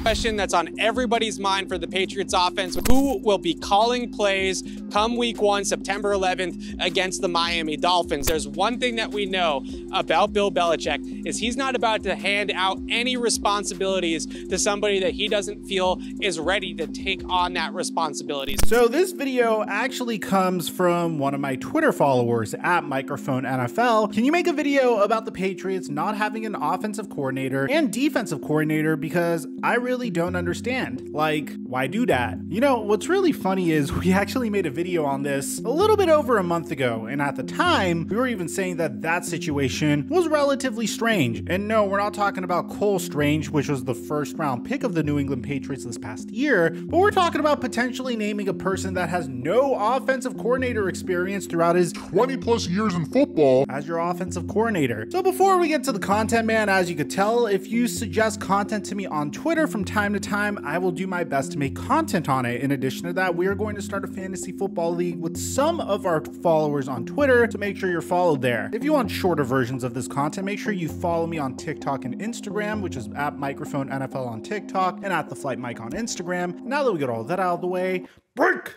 question that's on everybody's mind for the Patriots offense. Who will be calling plays come week 1, September 11th against the Miami Dolphins? There's one thing that we know about Bill Belichick is he's not about to hand out any responsibilities to somebody that he doesn't feel is ready to take on that responsibility. So this video actually comes from one of my Twitter followers at Mikerophone NFL. Can you make a video about the Patriots not having an offensive coordinator and defensive coordinator? Because I really don't understand. Like, why do that? You know, what's really funny is we actually made a video on this a little bit over a month ago. And at the time, we were even saying that that situation was relatively strange. And no, we're not talking about Cole Strange, which was the first round pick of the New England Patriots this past year, but we're talking about potentially naming a person that has no offensive coordinator experience throughout his 20+ years in football as your offensive coordinator. So before we get to the content, man, as you could tell, if you suggest content to me on Twitter from time to time, I will do my best to make content on it. In addition to that, we are going to start a fantasy football league with some of our followers on Twitter, to make sure you're followed there. If you want shorter versions of this content, make sure you follow me on TikTok and Instagram, which is at Mikerophone NFL on TikTok and at The Flight Mike on Instagram. Now that we got all that out of the way, break!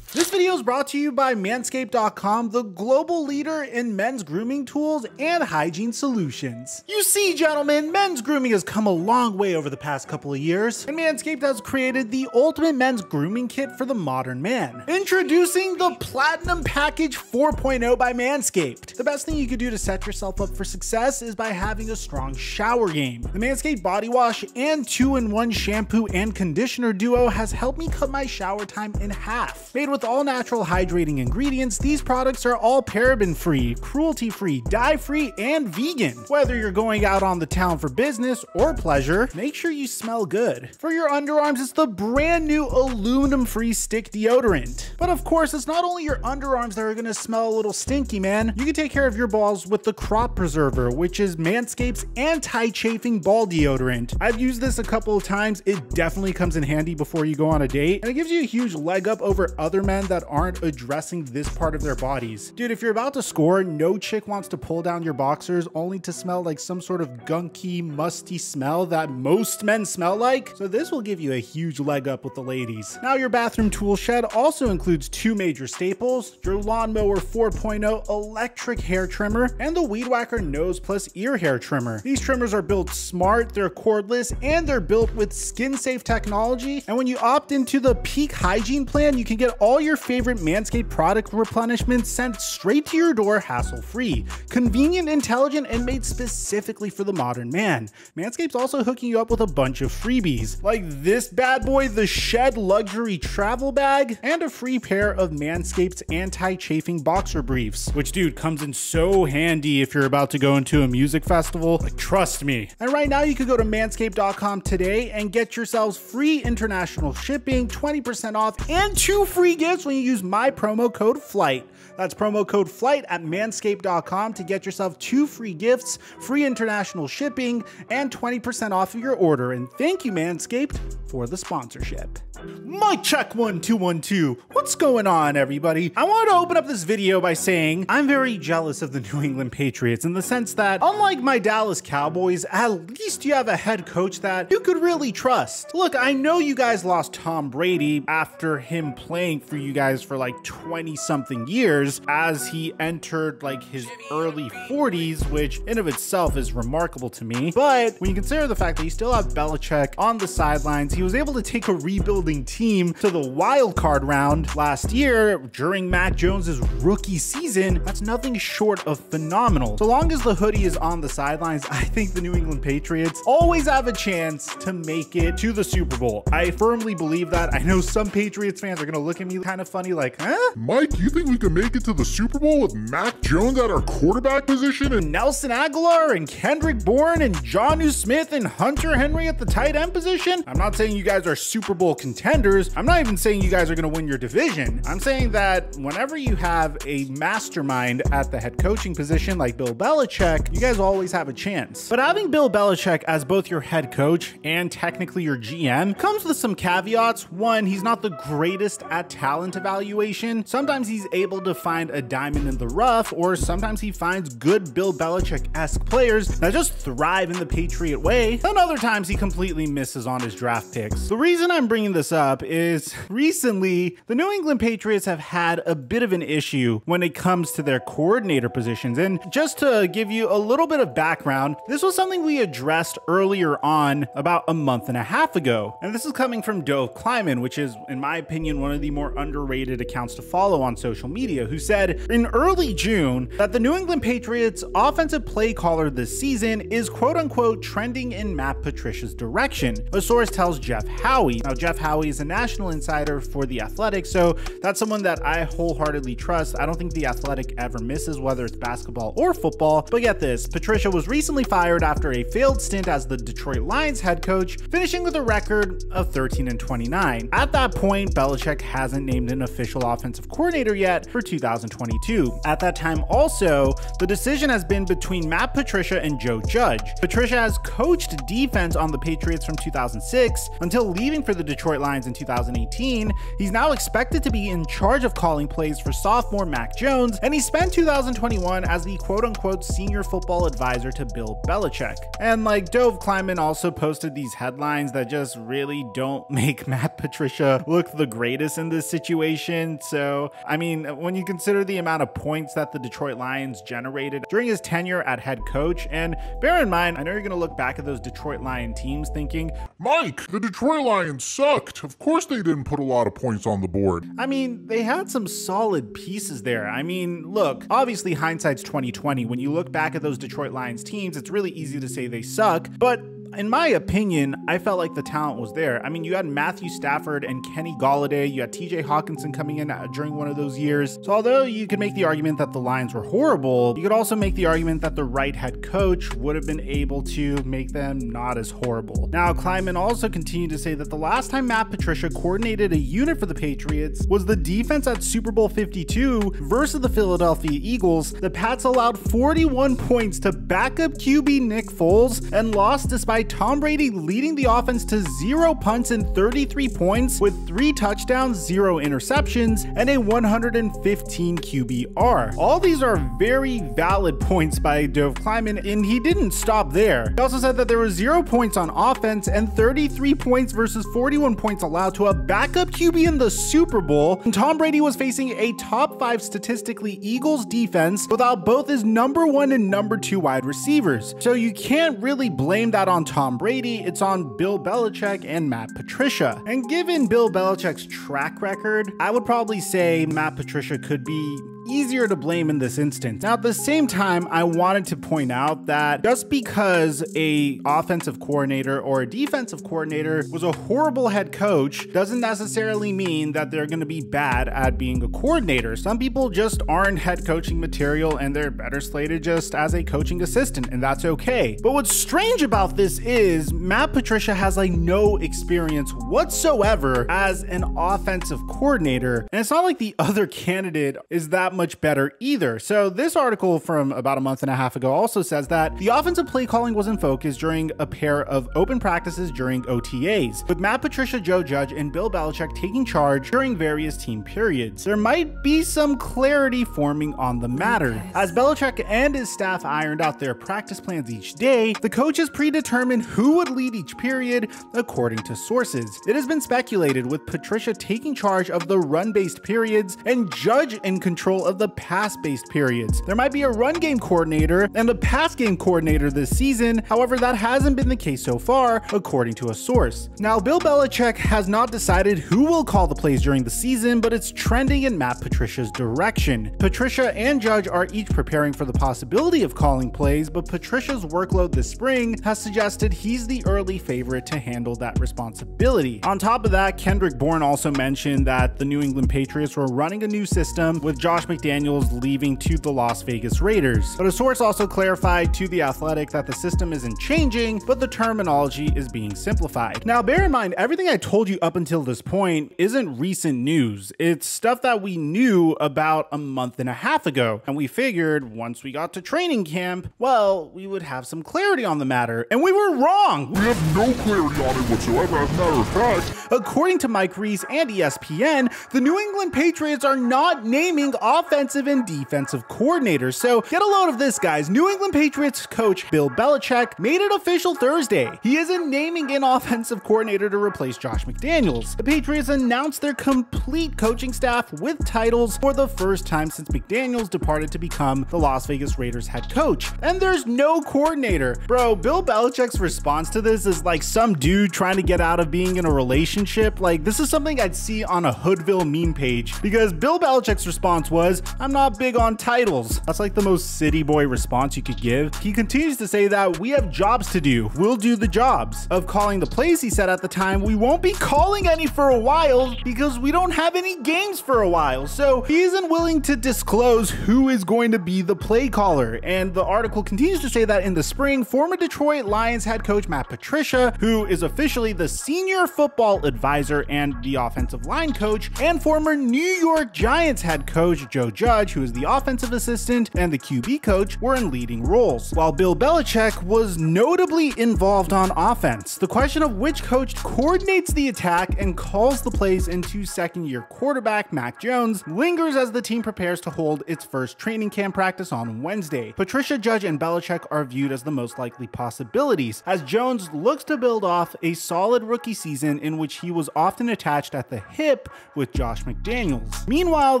This video is brought to you by Manscaped.com, the global leader in men's grooming tools and hygiene solutions. You see, gentlemen, men's grooming has come a long way over the past couple of years, and Manscaped has created the ultimate men's grooming kit for the modern man. Introducing the Platinum Package 4.0 by Manscaped. The best thing you could do to set yourself up for success is by having a strong shower game. The Manscaped Body Wash and 2-in-1 shampoo and conditioner duo has helped me cut my shower time in half. Made with all natural hydrating ingredients, these products are all paraben-free, cruelty-free, dye-free, and vegan. Whether you're going out on the town for business or pleasure, make sure you smell good. For your underarms, it's the brand new aluminum-free stick deodorant. But of course, it's not only your underarms that are gonna smell a little stinky, man. You can take care of your balls with the Crop Preserver, which is Manscaped's anti-chafing ball deodorant. I've used this a couple of times. It definitely comes in handy before you go on a date, and it gives you a huge leg up over other men that aren't addressing this part of their bodies. Dude, if you're about to score, no chick wants to pull down your boxers only to smell like some sort of gunky, musty smell that most men smell like. So this will give you a huge leg up with the ladies. Now, your bathroom tool shed also includes 2 major staples, your Lawnmower 4.0 electric hair trimmer, and the Weed Whacker nose plus ear hair trimmer. These trimmers are built smart, they're cordless, and they're built with skin-safe technology. And when you opt into the Peak Hygiene plan, you can get all your favorite Manscaped product replenishments sent straight to your door hassle-free. Convenient, intelligent, and made specifically for the modern man. Manscaped's also hooking you up with a bunch of freebies, like this bad boy, the Shed Luxury Travel Bag, and a free pair of Manscaped's anti-chafing boxer briefs, which, dude, comes in so handy if you're about to go into a music festival. Like, trust me. And right now, you could go to Manscaped.com today and get yourselves free international shipping, 20% off, and 2 free gifts when you use my promo code FLIGHT. That's promo code FLIGHT at manscaped.com to get yourself 2 free gifts, free international shipping, and 20% off of your order. And thank you, Manscaped, for the sponsorship. Mic check 1 2 1 2. What's going on, everybody? I wanted to open up this video by saying I'm very jealous of the New England Patriots in the sense that, unlike my Dallas Cowboys, at least you have a head coach that you could really trust. Look, I know you guys lost Tom Brady after him playing for you guys for like 20-something years as he entered like his early 40s, which in of itself is remarkable to me. But when you consider the fact that you still have Belichick on the sidelines, he was able to take a rebuilding team to the wild card round last year during Mac Jones's rookie season. That's nothing short of phenomenal. So long as the hoodie is on the sidelines, I think the New England Patriots always have a chance to make it to the Super Bowl. I firmly believe that. I know some Patriots fans are gonna look at me kind of funny like, huh? Mike, you think we can make it to the Super Bowl with Mac Jones at our quarterback position and Nelson Aguilar and Kendrick Bourne and Jonnu Smith and Hunter Henry at the tight end position? I'm not saying you guys are Super Bowl contenders, contenders. I'm not even saying you guys are going to win your division. I'm saying that whenever you have a mastermind at the head coaching position like Bill Belichick, you guys always have a chance. But having Bill Belichick as both your head coach and technically your GM comes with some caveats. One, he's not the greatest at talent evaluation. Sometimes he's able to find a diamond in the rough, or sometimes he finds good Bill Belichick-esque players that just thrive in the Patriot way. Then other times he completely misses on his draft picks. The reason I'm bringing this up is recently the New England Patriots have had a bit of an issue when it comes to their coordinator positions. And just to give you a little bit of background, this was something we addressed earlier on about a month and a half ago. And this is coming from Dove Kleiman, which is, in my opinion, one of the more underrated accounts to follow on social media, who said in early June that the New England Patriots offensive play caller this season is quote unquote trending in Matt Patricia's direction. A source tells Jeff Howie. Now, Jeff Howie is a national insider for The Athletic, so that's someone that I wholeheartedly trust. I don't think The Athletic ever misses, whether it's basketball or football. But get this, Patricia was recently fired after a failed stint as the Detroit Lions head coach, finishing with a record of 13-29. At that point, Belichick hasn't named an official offensive coordinator yet for 2022. At that time also, the decision has been between Matt Patricia and Joe Judge. Patricia has coached defense on the Patriots from 2006 until leaving for the Detroit Lions in 2018. He's now expected to be in charge of calling plays for sophomore Mac Jones, and he spent 2021 as the quote-unquote senior football advisor to Bill Belichick. And like Dove Kleiman also posted these headlines that just really don't make Matt Patricia look the greatest in this situation. So, I mean, when you consider the amount of points that the Detroit Lions generated during his tenure at head coach, and bear in mind, I know you're going to look back at those Detroit Lion teams thinking, Mike, the Detroit Lions sucked. Of course they didn't put a lot of points on the board. I mean, they had some solid pieces there. I mean, look, obviously hindsight's 2020. When you look back at those Detroit Lions teams, it's really easy to say they suck, but in my opinion, I felt like the talent was there. I mean, you had Matthew Stafford and Kenny Golladay. You had TJ Hawkinson coming in during one of those years. So although you could make the argument that the Lions were horrible, you could also make the argument that the right head coach would have been able to make them not as horrible. Now, Kleiman also continued to say that the last time Matt Patricia coordinated a unit for the Patriots was the defense at Super Bowl 52 versus the Philadelphia Eagles. The Pats allowed 41 points to backup QB Nick Foles and lost despite Tom Brady leading the offense to 0 punts and 33 points with 3 touchdowns, 0 interceptions, and a 115 QBR. All these are very valid points by Dove Kleiman, and he didn't stop there. He also said that there were 0 points on offense and 33 points versus 41 points allowed to a backup QB in the Super Bowl, and Tom Brady was facing a top 5 statistically Eagles defense without both his number 1 and number 2 wide receivers. So you can't really blame that on Tom Brady, it's on Bill Belichick and Matt Patricia. And given Bill Belichick's track record, I would probably say Matt Patricia could be easier to blame in this instance. Now, at the same time, I wanted to point out that just because a offensive coordinator or a defensive coordinator was a horrible head coach doesn't necessarily mean that they're going to be bad at being a coordinator. Some people just aren't head coaching material and they're better slated just as a coaching assistant, and that's okay. But what's strange about this is Matt Patricia has like no experience whatsoever as an offensive coordinator, and it's not like the other candidate is that much better either. So this article from about a month and a half ago also says that the offensive play calling was in focus during a pair of open practices during OTAs, with Matt Patricia, Joe Judge, and Bill Belichick taking charge during various team periods. There might be some clarity forming on the matter. As Belichick and his staff ironed out their practice plans each day, the coaches predetermined who would lead each period according to sources. It has been speculated with Patricia taking charge of the run-based periods and Judge in control of the pass-based periods. There might be a run game coordinator and a pass game coordinator this season. However, that hasn't been the case so far, according to a source. Now, Bill Belichick has not decided who will call the plays during the season, but it's trending in Matt Patricia's direction. Patricia and Judge are each preparing for the possibility of calling plays, but Patricia's workload this spring has suggested he's the early favorite to handle that responsibility. On top of that, Kendrick Bourne also mentioned that the New England Patriots were running a new system with Josh McDaniels McDaniels leaving to the Las Vegas Raiders. But a source also clarified to The Athletic that the system isn't changing, but the terminology is being simplified. Now, bear in mind, everything I told you up until this point isn't recent news. It's stuff that we knew about a month and a half ago. And we figured once we got to training camp, well, we would have some clarity on the matter. And we were wrong. We have no clarity on it whatsoever, as a matter of fact. According to Mike Reese and ESPN, the New England Patriots are not naming offensive and defensive coordinators. So get a load of this, guys. New England Patriots coach Bill Belichick made it official Thursday. He isn't naming an offensive coordinator to replace Josh McDaniels. The Patriots announced their complete coaching staff with titles for the first time since McDaniels departed to become the Las Vegas Raiders head coach. And there's no coordinator. Bro, Bill Belichick's response to this is like some dude trying to get out of being in a relationship. Like, this is something I'd see on a Hoodville meme page, because Bill Belichick's response was, "I'm not big on titles." That's like the most city boy response you could give. He continues to say that we have jobs to do. We'll do the jobs. Of calling the plays, he said at the time, we won't be calling any for a while because we don't have any games for a while. So he isn't willing to disclose who is going to be the play caller. And the article continues to say that in the spring, former Detroit Lions head coach Matt Patricia, who is officially the senior football advisor and the offensive line coach, and former New York Giants head coach Joe Judge, who is the offensive assistant and the QB coach, were in leading roles, while Bill Belichick was notably involved on offense. The question of which coach coordinates the attack and calls the plays into second-year quarterback Mac Jones lingers as the team prepares to hold its first training camp practice on Wednesday. Patricia, Judge, and Belichick are viewed as the most likely possibilities, as Jones looks to build off a solid rookie season in which he was often attached at the hip with Josh McDaniels. Meanwhile,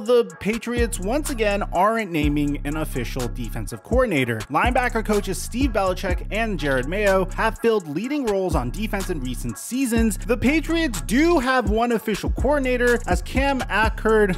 the Patriots once again aren't naming an official defensive coordinator. Linebacker coaches Steve Belichick and Jared Mayo have filled leading roles on defense in recent seasons. The Patriots do have one official coordinator, as Cam Achard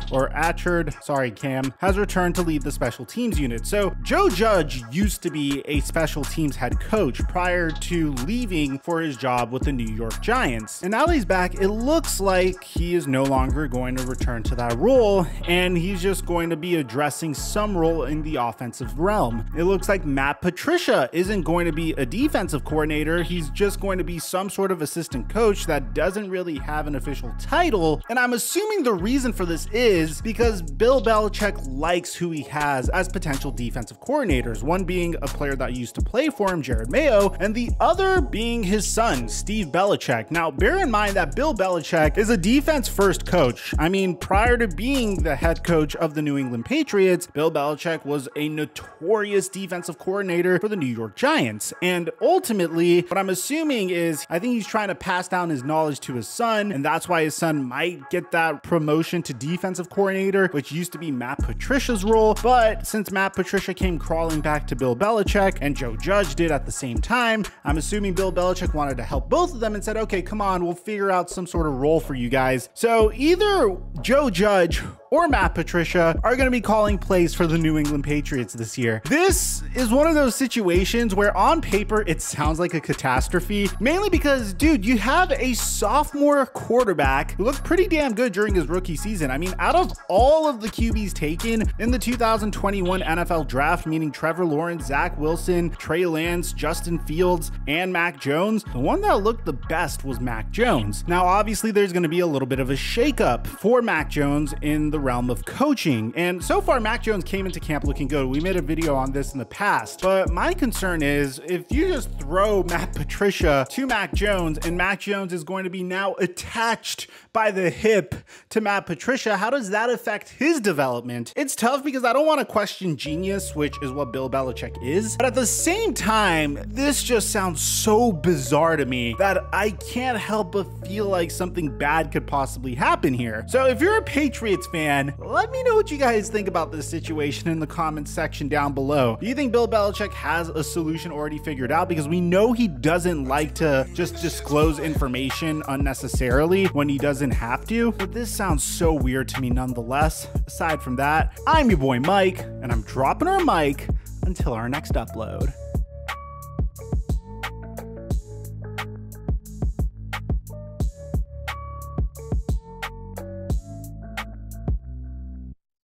has returned to lead the special teams unit. So Joe Judge used to be a special teams head coach prior to leaving for his job with the New York Giants. And now that he's back, it looks like he is no longer going to return to that role, and he's just going to be addressing some role in the offensive realm. It looks like Matt Patricia isn't going to be a defensive coordinator. He's just going to be some sort of assistant coach that doesn't really have an official title. And I'm assuming the reason for this is because Bill Belichick likes who he has as potential defensive coordinators, one being a player that used to play for him, Jared Mayo, and the other being his son, Steve Belichick. Now, bear in mind that Bill Belichick is a defense-first coach. I mean, prior to being the head coach of the New England Patriots, Bill Belichick was a notorious defensive coordinator for the New York Giants. And ultimately, what I'm assuming is, I think he's trying to pass down his knowledge to his son, and that's why his son might get that promotion to defensive coordinator, which used to be Matt Patricia's role. But since Matt Patricia came crawling back to Bill Belichick, and Joe Judge did at the same time, I'm assuming Bill Belichick wanted to help both of them and said, okay, come on, we'll figure out some sort of role for you guys. So either Joe Judge or Matt Patricia are going to be calling plays for the New England Patriots this year. This is one of those situations where on paper it sounds like a catastrophe, mainly because, dude, you have a sophomore quarterback who looked pretty damn good during his rookie season. I mean, out of all of the QBs taken in the 2021 NFL draft, meaning Trevor Lawrence, Zach Wilson, Trey Lance, Justin Fields, and Mac Jones, the one that looked the best was Mac Jones. Now, obviously, there's going to be a little bit of a shakeup for Mac Jones in the realm of coaching. And so far, Mac Jones came into camp looking good. We made a video on this in the past, but my concern is if you just throw Matt Patricia to Mac Jones and Mac Jones is going to be now attached by the hip to Matt Patricia, how does that affect his development? It's tough because I don't want to question genius, which is what Bill Belichick is. But at the same time, this just sounds so bizarre to me that I can't help but feel like something bad could possibly happen here. So if you're a Patriots fan, let me know what you guys think about this situation in the comments section down below. Do you think Bill Belichick has a solution already figured out? Because we know he doesn't like to just disclose information unnecessarily when he doesn't have to, but this sounds so weird to me nonetheless. Aside from that, I'm your boy Mike, and I'm dropping our mic until our next upload.